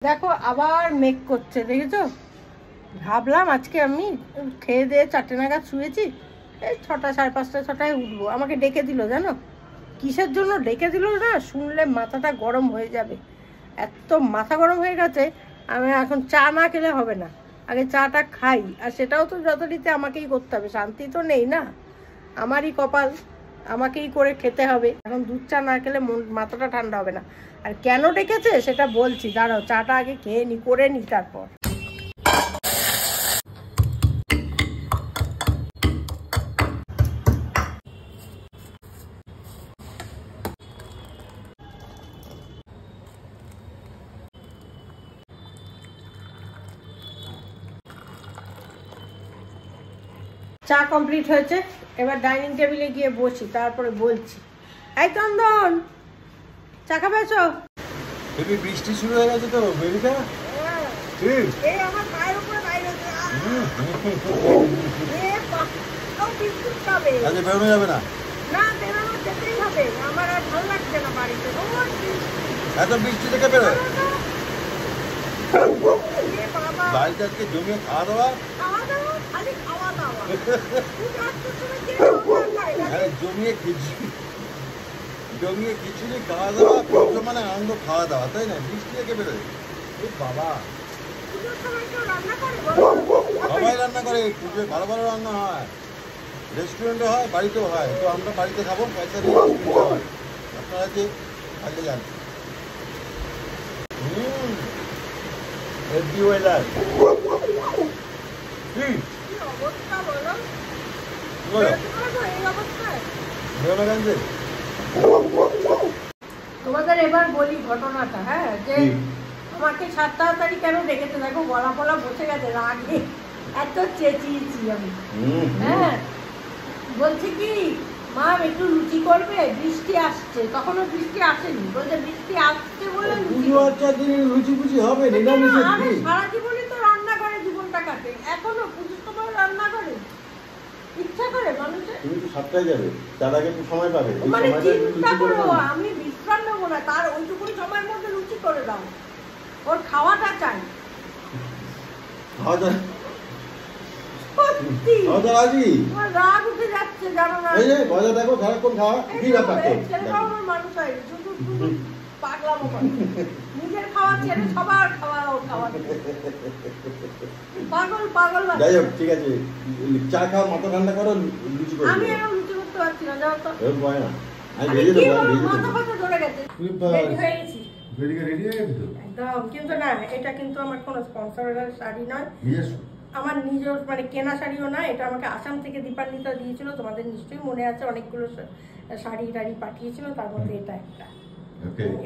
দেখো আবার মেঘ করছে, দেখেছো? ভাবলাম আজকে আমি খেয়ে দিয়ে 4টে নাগাদ শুয়েছি, এই 6টা 5:30 6টায় উঠবো। আমাকে ডেকে দিল, জানো কিসের জন্য ডেকে দিল না? শুনলে মাথাটা গরম হয়ে যাবে, এত মাথা গরম হয়ে গেছে। আমি এখন চা না খেলে হবে না, আগে চাটা খাই। আর সেটাও তো যথারীতি আমাকেই করতে হবে, শান্তি তো নেই না, আমারই কপাল, আমাকেই করে খেতে হবে। এখন দুধ চা না খেলে মাথাটা ঠান্ডা হবে না। আর কেন ডেকেছে সেটা বলছি, দাঁড়াও চাটা আগে খেয়ে নি, করে নি তারপর। চা কমপ্লিট হয়েছে, এবার ডাইনিং টেবিলে গিয়ে বসি, তারপরে বলছি। এই চন্দন, চা খাবে? এসো। বৃষ্টি শুরু হয়ে গেছে তো, বেরিকা এই আমার পায়ের উপরে বাইরে আজকে বেরোনো যাবে না? না, বেরোনো যেতেই হবে, আমার আর ভালো লাগছে না বাড়িতে। এত বৃষ্টি থেকে বেরোয় বাড়িতে আজকে জমিয়ে খাওয়া দাওয়া, খালি খাওয়া দাওয়া জমিয়ে খিচুড়ি খাওয়া দাওয়া, পুজো মানে আনন্দ খাওয়া দাওয়া, তাই না? বৃষ্টি থেকে বেরোয় বাবা, সবাই রান্না করে, পুজোয় ভালো ভালো রান্না হয়, রেস্টুরেন্টে হয়, বাড়িতেও হয়। তো আমরা বাড়িতে খাবো, পয়সা দিয়ে হয়, আপনারা যে কাজে যান। Heavy weather. তোমাদের এবার বলি ঘটনাটা, হ্যাঁ, যে আমাকে 7 তাড়াতাড়ি কেন ডেকেছে, দেখো গলা পলা বসে গেছে রাগে, এত চেঁচিয়েছি আমি। হ্যাঁ, বলছে কি মা একটু লুচি করবে, বৃষ্টি আসছে। তখনও বৃষ্টি আসেনি, বলছে বৃষ্টি আসছে বলে লুচি ফুচি হবে। সারা জীবনই তো রান্না করে জীবনটা কাটে, এখনো পুজোর সময় রান্না করে, ইচ্ছা করে মানুষের। তুমি তো 7টায় যাবে, তার আগে একটু সময় পাবে, মানে চিন্তা করো, আমি বিশ্রাম নেবো না, তার ওইটুকুনি সময়ের মধ্যে লুচি করে দাও, ওর খাওয়াটা চাই। রাগ উঠে যাচ্ছে, জানো না? দেখো সারাক্ষণ খাওয়া মানুষ হয় পাগলামো করে, নিজের খাওয়া ছেড়ে সবার খাওয়া খাওয়া। পাগল পাগল। যাই হোক, ঠিক আছে, চা খাও, মাথা ঠান্ডা করো, লুচি করো। আমি এখন লুচি করতে পারছি না, যাও তো। আমি ভেজে দেবো, মাথা ফাটা ধরে গেছে। রেডি হয়ে গেছি একদম, কিন্তু না, এটা কিন্তু আমার কোনো স্পন্সরের শাড়ি নয়, আমার নিজের মানে কেনা শাড়িও না। এটা আমাকে আসাম থেকে দীপান্বিতা দিয়েছিল, তোমাদের নিশ্চয়ই মনে আছে, অনেকগুলো শাড়ি টাড়ি পাঠিয়েছিল, তার মধ্যে এটা একটা।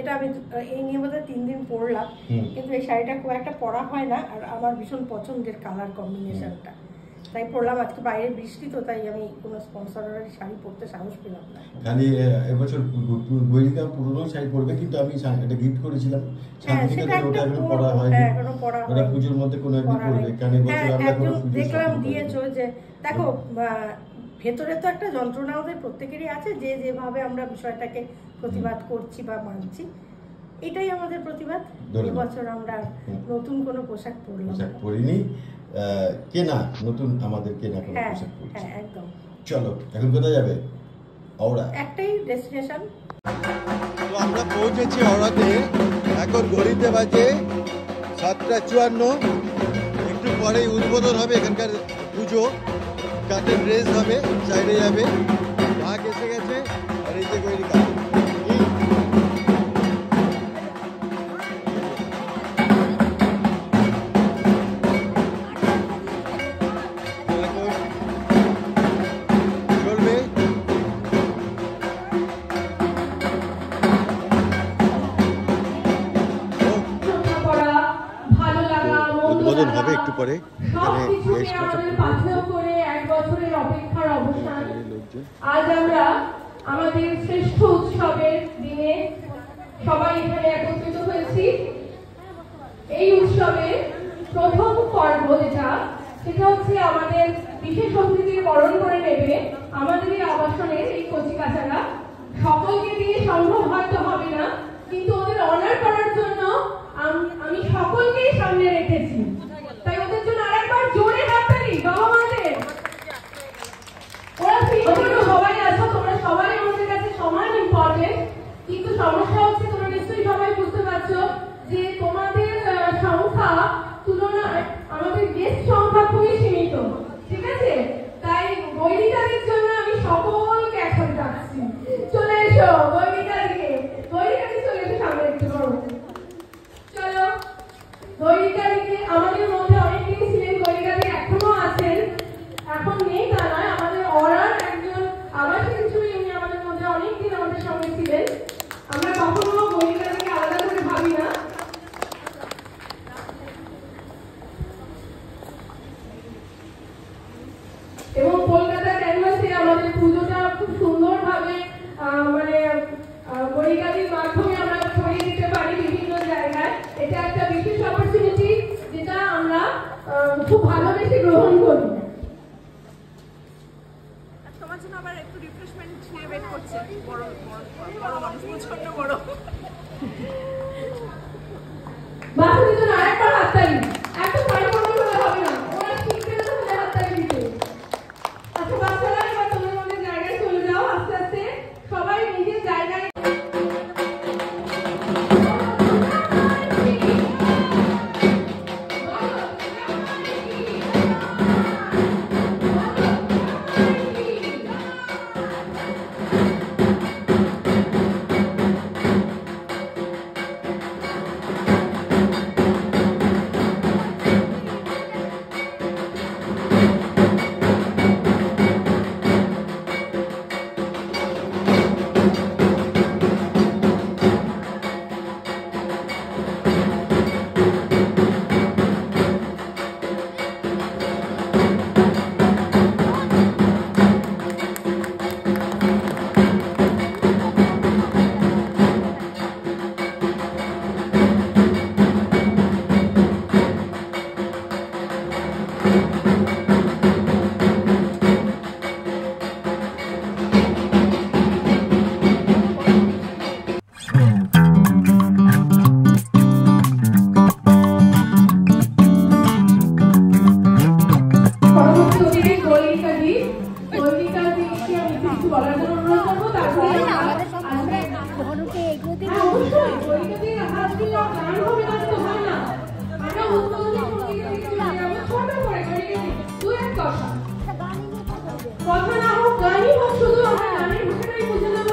এটা আমি এই নিয়ে বোধহয় 3 দিন পরলাম, কিন্তু এই শাড়িটা খুব একটা পরা হয় না, আর আমার ভীষণ পছন্দের কালার কম্বিনেশনটা, তাই পরলাম। আজকে বাইরে বৃষ্টি তো, তাই আমি কোনো স্পন্সরের শাড়ি পরতে সাহস পেলাম না। খালি এবছর বইটা পুরনো শাড়ি পরবে, কিন্তু আমি এটা গিফট করেছিলাম, ওটা এখনো পরা হয়নি, ওটা পুজোর মধ্যে কোনো একদিন পরবে। কারণ এবছর আমরা কোনো পুজো দেখলাম দিয়েছো যে, দেখো ভেতরে তো একটা যন্ত্রণা ওদের প্রত্যেকেরই আছে, যে যেভাবে আমরা বিষয়টাকে প্রতিবাদ করছি বা মানছি, এটাই আমাদের প্রতিবাদ। এবছর আমরা নতুন কোনো পোশাক পরিনি, কেনা নতুন আমাদের কেনা কোনো পোশাক পরছি। হ্যাঁ একদম। চলো, এখন কোথায় যাবে? ওরা একটাই ডেস্টিনেশন। তো আমরা পৌঁছেছি ওরাতে, এখন ঘড়িতে বাজে 7:54। একটু পরেই উদ্বোধন হবে এখানকার পুজো, কাঠের ড্রেস হবে, সাইডে যাবে, ভাগ এসে গেছে, আর এই যে গৈরিকা। উদ্বোধন হবে একটু পরে, আজ আমরা আমাদের শ্রেষ্ঠ উৎসবের দিনে সবাই এখানে একত্রিত হয়েছি। এই উৎসবের প্রথম পর্ব সেটা হচ্ছে আমাদের বিশেষ অতিথির বরণ করে নেবে আমাদের এই আবাসনের এই কচিকাচারা। সকলকে দিয়ে সম্ভব হয়তো হবে না, কিন্তু ওদের অনার করার জন্য আমি সকলকেই সামনে রেখেছি। তাই ওদের জন্য আরেকবার জোরে হাততালি বাবা মাদের। ওরা সবাই আছো, তোমরা সবাই আমাদের কাছে সমান ইম্পর্টেন্ট, কিন্তু সমস্যা হচ্ছে তোমরা নিশ্চয়ই সবাই বুঝতে পারছো যে তোমাদের সংখ্যা তুলনায় আমাদের গেস্ট সংখ্যা খুবই সীমিত, ঠিক আছে? তাই বৈরিকাদের জন্য আমি সকলকে একসাথে ডাকছি, চলে এসো বৈরিকাদিকে। বৈরিকাদি চলে এসো সামনে একটু বড়, চলো বৈরিকাদিকে। আমাদের মধ্যে অনেকদিন ছিলেন বৈরিকাদি, এখনো আছেন, এখন নেই তা নয়। আমাদের অরার একজন আবাসিক হিসেবে উনি আমাদের মধ্যে অনেকদিন আমাদের সঙ্গে ছিলেন। আমরা কখনো বৈরিকাদিকে আলাদা করে ভাবি না। এবং কলকাতা ক্যানভাসে আমাদের পুজোটা খুব সুন্দরভাবে মানে বৈরিকাদির মাধ্যমে আমরা ছড়িয়ে দিতে পারি বিভিন্ন জায়গায়। এটা একটা বিশেষ অপরচুনিটি যেটা আমরা খুব ভালোবেসে গ্রহণ করি। তোমার জন্য আবার একটু রিফ্রেশমেন্ট নিয়ে ওয়েট করছে বড় বড় মানুষ, প্রচন্ড বড়। বাচ্চাদের জন্য আরেকবার হাততালি। এত পারিবারিক হলে হবে না, ওরা শিখতে না হলে হাততালি দিতে। আচ্ছা বাচ্চারা এবার তোমাদের মধ্যে জায়গায় চলে যাও আস্তে আস্তে, সবাই নিজের জায়গায়। কথা না হোক, গানই হোক, শুধু আমরা গানের ভাষাটাই বুঝে নেব।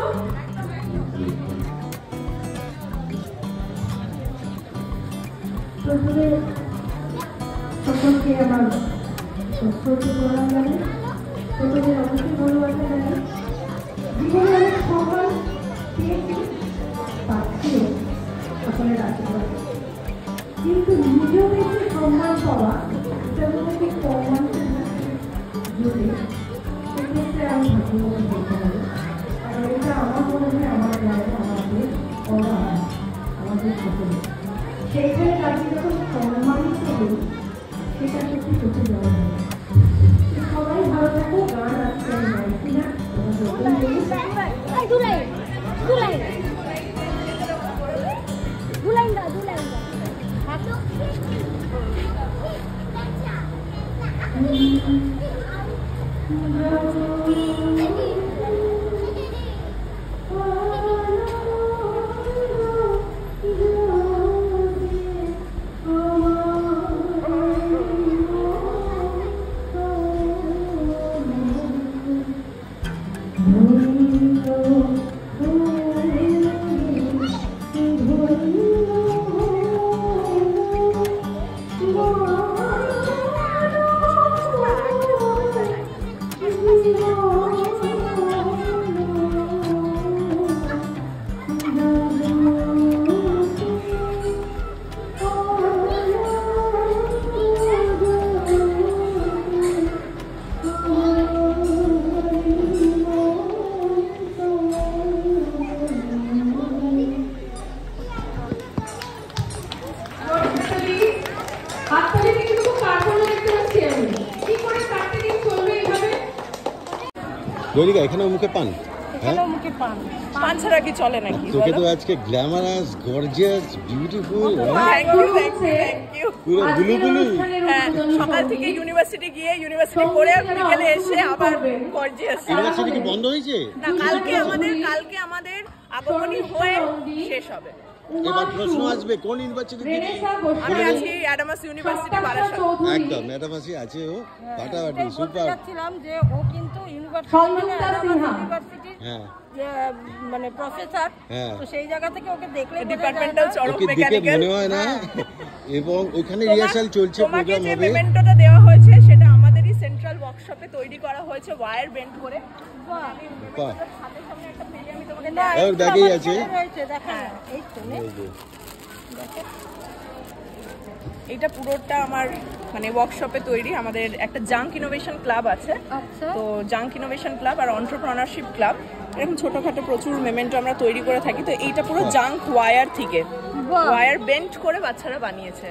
প্রথমে সকলকে আমার সত্যি বলা জানে, প্রথমে অবশ্যই ধন্যবাদ জানাই। জীবনে অনেক সম্মান পেয়েছি, পাচ্ছিও সকলের আশীর্বাদ, কিন্তু নিজেও একটু সম্মান পাওয়া এটা মধ্যে কম মানুষের জুড়ে সেক্ষেত্রে আমি ভাগ্যবান বলতে পারি। আর এটা আমার মনে হয় আমার জায়গা, আমাদের করা আমাদের সকলে সেইখানে তাকে যখন সম্মানিত হই সেটা সত্যি চোখে যাওয়া হয়। সবাই ভালো থাকো। গান আজকে আমি গাইছি না, গৌরিকা এখানে মুখে পান। এখানেও মুখে পান পান ছাড়া কি চলে নাকি? তোকে তো আজকে glamorous, gorgeous, beautiful, thank you পুরো গুলু গুলু। হ্যাঁ, সকাল থেকে ইউনিভার্সিটি গিয়ে ইউনিভার্সিটি করে বিকেলে এসে আবার গর্জিয়াস। ইউনিভার্সিটি কি বন্ধ হয়েছে? না, কালকে আমাদের আগমনী হয়ে শেষ হবে। এবার প্রশ্ন আসবে কোন ইউনিভার্সিটি থেকে? আমি আছি অ্যাডামাস ইউনিভার্সিটি বারাসাত। একদম ম্যাডামাসি আছে, ও ফাটাফাটি সুপার। যাচ্ছিলাম যে ও কিন্তু ইউনিভার্সিটির হ্যাঁ মানে প্রফেসর, হ্যাঁ। তো সেই জায়গা থেকে ওকে দেখলে ডিপার্টমেন্টাল চরক ওকে দেখে মেকানিক্যাল। মনে হয় না, এবং ওখানে রিহার্সাল চলছে, তোমাকে প্রোগ্রাম যে হবে। পেমেন্টটা দেওয়া হয়েছে সেটা আমাদেরই সেন্ট্রাল ওয়ার্কশপে তৈরি করা হয়েছে ওয়্যার বেন্ড করে। বাহ, আমি তোমাকে ওর ব্যাগেই আছে। হ্যাঁ এই তো এই যে। এইটা পুরোটা আমার মানে ওয়ার্কশপে তৈরি। আমাদের একটা জাঙ্ক ইনোভেশন ক্লাব আছে, আচ্ছা তো জাঙ্ক ইনোভেশন ক্লাব আর এন্টারপ্রেনারশিপ ক্লাব, এরকম ছোটখাটো প্রচুর মেমেন্টো আমরা তৈরি করে থাকি। তো এইটা পুরো জাঙ্ক ওয়্যার থেকে ওয়্যার বেন্ড করে বাচ্চারা বানিয়েছে।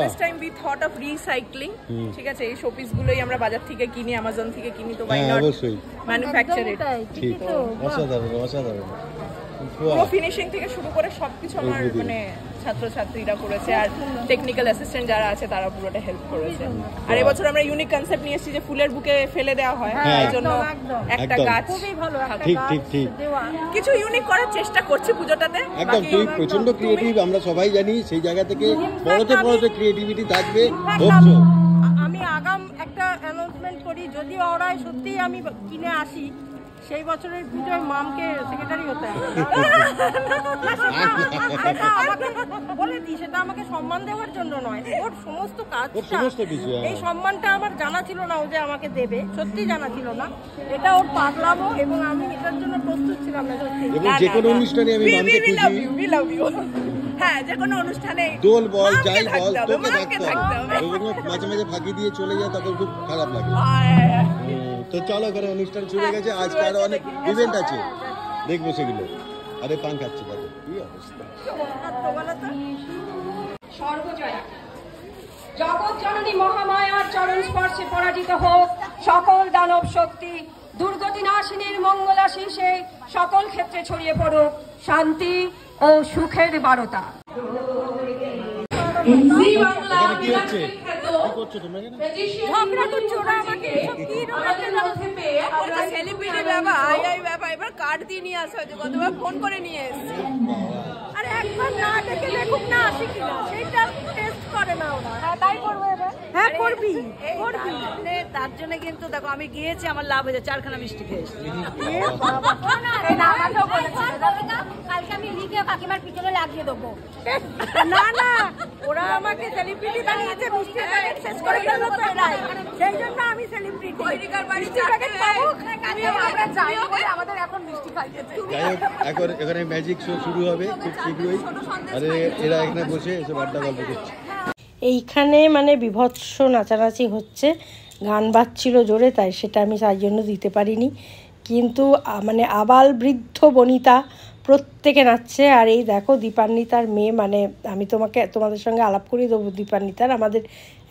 This time we thought of recycling. ঠিক আছে, এই শোপিস গুলোই আমরা বাজার থেকে কিনি, অ্যামাজন থেকে কিনি, তো বাই হ্যাঁ নট অবশ্যই, ম্যানুফ্যাকচার ইট। ঠিক, অসাধারণ অসাধারণ। পুরো ফিনিশিং থেকে শুরু করে সবকিছু আমার মানে ছাত্রছাত্রীরা করেছে, আর টেকনিক্যাল অ্যাসিস্ট্যান্ট যারা আছে তারা পুরোটা হেল্প করেছে। আর এবছর আমরা ইউনিক কনসেপ্ট নিয়ে এসেছি যে ফুলের বুকে ফেলে দেওয়া হয়, তার জন্য একটা একদম। গাছ। খুবই ভালো একটা ঠিক গাছ ঠিক ঠিক দেওয়া। কিছু ইউনিক করার চেষ্টা করছি পুজোটাতে। একদম। তুই প্রচন্ড ক্রিয়েটিভ, আমরা সবাই জানি। সেই জায়গা থেকে পড়তে পড়তে ক্রিয়েটিভিটি থাকবে। আমি আগাম একটা অ্যানাউন্সমেন্ট করি, যদি ওরা সত্যি আমি কিনে আসি, সেই বছরের পুজোয় মামকে সেক্রেটারি হতে হবে। সেটা আমাকে বলে দিই, সেটা আমাকে সম্মান দেওয়ার জন্য নয়, ওর সমস্ত কাজ, এই সম্মানটা আমার জানা ছিল না ও যে আমাকে দেবে, সত্যি জানা ছিল না। এটা ওর পাগলামো, এবং আমি এটার জন্য প্রস্তুত ছিলাম না সত্যি। এবং যে কোনো অনুষ্ঠানে আমি মামকে খুঁজি। হ্যাঁ, যে কোনো অনুষ্ঠানে দোল বল, যাই বল, তোকে মামকে থাকতে হবে। এবং মাঝে মাঝে ফাঁকি দিয়ে চলে যায়, তখন খুব খারাপ লাগে। তো চলো, করে অনুষ্ঠান শুরু হয়ে গেছে। আজকে আরো অনেক ইভেন্ট আছে, দেখবো সেগুলো। আরে পান খাচ্ছি, দেখো কি অবস্থা। সর্বজয়া জগৎ জননী মহামায়ার চরণ স্পর্শে পরাজিত হোক সকল দানব শক্তি, দুর্গতি নাশিনীর মঙ্গলাশিসে সকল ক্ষেত্রে ছড়িয়ে পড়ুক শান্তি ও সুখের বারতা। এখানে কি হচ্ছে? কি করছো তোমরা এখানে? ঝগড়া করছে ওরা আমাকে, কি সেলিব্রিটি ব্যাপার, আই ব্যাপার, এবার কার্ড দিয়ে নিয়ে আসা হয়েছে, কতবার ফোন করে নিয়ে এসেছে। আরে একবার না দেখে দেখুক না আসে কিনা, সেইটা টেস্ট করে না ওরা। হ্যাঁ তাই করবো এবার। হ্যাঁ করবি করবি। তার জন্য কিন্তু দেখো আমি গিয়েছি, আমার লাভ হয়েছে, 4খানা মিষ্টি খেয়েছি। কালকে আমি লিখে কাকিমার পিছনে লাগিয়ে দেবো। না না, ওরা আমাকে সেলিব্রিটি বানিয়েছে, মিষ্টি প্যাকেট শেষ করে গেল তো এরাই, সেই জন্য আমি সেলিব্রিটি। মিষ্টি প্যাকেট পাবো, আমরা যাই বলে আমাদের এখন মিষ্টি খাইয়েছে। যাই হোক, এখন এখানে ম্যাজিক শো শুরু হবে খুব শীঘ্রই। আরে এরা এখানে বসে এসব আড্ডা গল্প করছে। এইখানে মানে বিভৎস নাচানাচি হচ্ছে, গান বাজছিল জোরে, তাই সেটা আমি তাই জন্য দিতে পারিনি। কিন্তু মানে আবাল বৃদ্ধ বনিতা প্রত্যেকে নাচছে। আর এই দেখো দীপান্বিতার মেয়ে, মানে আমি তোমাদের সঙ্গে আলাপ করিয়ে দেবো দীপান্বিতার। আমাদের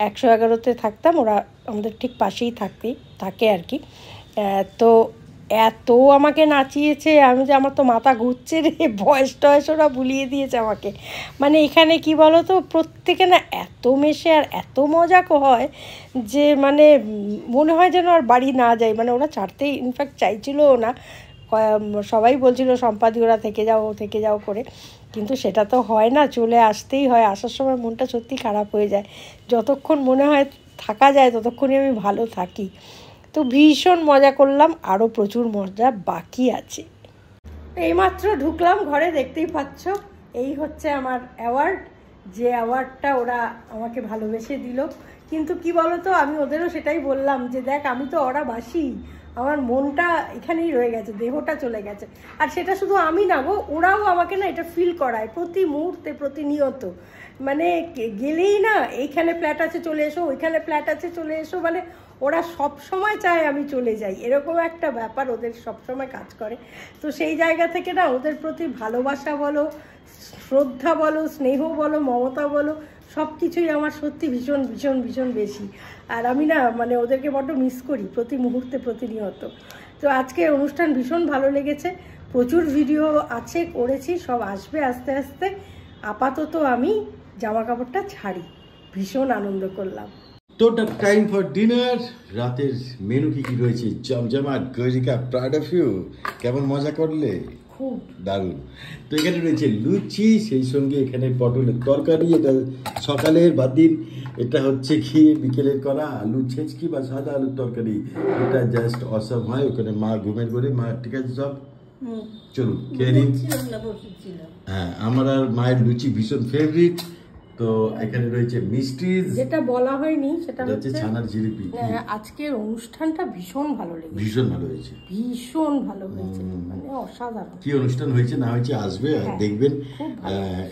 111-তে থাকতাম, ওরা আমাদের ঠিক পাশেই থাকে আর কি। তো এত আমাকে নাচিয়েছে, আমি যে আমার তো মাথা ঘুরছে রে, বয়স টয়স ওরা ভুলিয়ে দিয়েছে আমাকে। মানে এখানে কি বলো তো, প্রত্যেকে না এত মেশে আর এত মজা হয় যে মানে মনে হয় যেন আর বাড়ি না যায়। মানে ওরা ছাড়তেই ইনফ্যাক্ট চাইছিলও না, সবাই বলছিল সম্পাদি ওরা থেকে যাও করে, কিন্তু সেটা তো হয় না, চলে আসতেই হয়। আসার সময় মনটা সত্যি খারাপ হয়ে যায়, যতক্ষণ মনে হয় থাকা যায় ততক্ষণই আমি ভালো থাকি। তো ভীষণ মজা করলাম, আরও প্রচুর মজা বাকি আছে। এইমাত্র ঢুকলাম ঘরে, দেখতেই পাচ্ছ এই হচ্ছে আমার অ্যাওয়ার্ড, যে অ্যাওয়ার্ডটা ওরা আমাকে ভালোবেসে দিল। কিন্তু কি বলো তো, আমি ওদেরও সেটাই বললাম যে দেখ, আমি তো ওরা বাসি, আমার মনটা এখানেই রয়ে গেছে, দেহটা চলে গেছে। আর সেটা শুধু আমি না গো, ওরাও আমাকে না এটা ফিল করায় প্রতি মুহূর্তে, প্রতিনিয়ত। মানে গেলেই না, এইখানে ফ্ল্যাট আছে চলে এসো, ওইখানে ফ্ল্যাট আছে চলে এসো, মানে ওরা সব সময় চায় আমি চলে যাই, এরকম একটা ব্যাপার ওদের সব সময় কাজ করে। তো সেই জায়গা থেকে না ওদের প্রতি ভালোবাসা বলো, শ্রদ্ধা বলো, স্নেহ বলো, মমতা বলো, সব কিছুই আমার সত্যি ভীষণ ভীষণ ভীষণ বেশি। আর আমি না মানে ওদেরকে বড্ড মিস করি প্রতি মুহূর্তে, প্রতিনিয়ত। তো আজকের অনুষ্ঠান ভীষণ ভালো লেগেছে, প্রচুর ভিডিও আছে, করেছি, সব আসবে আস্তে আস্তে। আপাতত আমি জামা কাপড়টা ছাড়ি, ভীষণ আনন্দ করলাম। তো টাইম ফর ডিনার। রাতের মেনু কি কি রয়েছে? জমজমাট, গরিকা, প্রাউড অফ ইউ। কেমন মজা করলে? খুব দারুণ। তো এখানে রয়েছে লুচি, সেই সঙ্গে এখানে পটলের তরকারি, এটা সকালের বা দিন, এটা হচ্ছে কি বিকেলের করা আলু ছেঁচকি বা সাদা আলুর তরকারি, এটা জাস্ট অসম হয়। ওখানে মা ঘুমের করে, মা ঠিক আছে সব চলুন খেয়ে নিন। হ্যাঁ, আমার আর মায়ের লুচি ভীষণ ফেভারিট। তো এখানে রয়েছে মিষ্টি, যেটা বলা হয়নি সেটা হচ্ছে ছানার জিলিপি। আজকের অনুষ্ঠানটা ভীষণ ভালো লেগেছে, ভীষণ ভালো হয়েছে, ভীষণ ভালো হয়েছে, মানে অসাধারণ। কি অনুষ্ঠান হয়েছে না হয়েছে আসবে আর দেখবেন।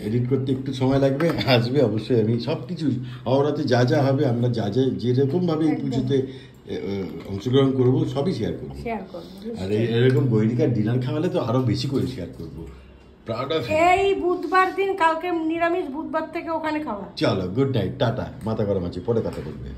এডিট করতে একটু সময় লাগবে, আসবে অবশ্যই। আমি সবকিছু অহরাতে যা যা হবে, আমরা যা যা যেরকম ভাবে এই পুজোতে অংশগ্রহণ করবো সবই শেয়ার করবো। আর এরকম গৈরিকার ডিনার খাওয়ালে তো আরো বেশি করে শেয়ার করবো। এই বুধবার দিন, কালকে নিরামিষ, বুধবার থেকে ওখানে খাওয়া। চলো, গুড নাইট, টাটা। মাথা গরম আছে, পরে কথা বলবে।